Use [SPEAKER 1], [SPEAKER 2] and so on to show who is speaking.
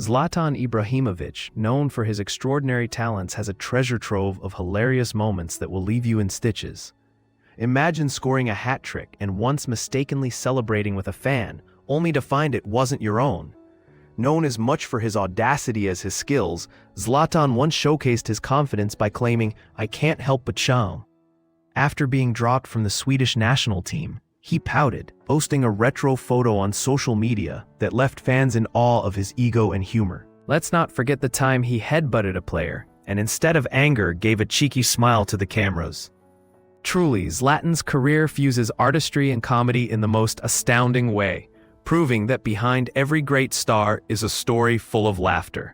[SPEAKER 1] Zlatan Ibrahimović, known for his extraordinary talents, has a treasure trove of hilarious moments that will leave you in stitches. Imagine scoring a hat trick and once mistakenly celebrating with a fan, only to find it wasn't your own. Known as much for his audacity as his skills, Zlatan once showcased his confidence by claiming, "I can't help but chow." After being dropped from the Swedish national team, he pouted, posting a retro photo on social media that left fans in awe of his ego and humor. Let's not forget the time he headbutted a player, and instead of anger gave a cheeky smile to the cameras. Truly, Zlatan's career fuses artistry and comedy in the most astounding way, proving that behind every great star is a story full of laughter.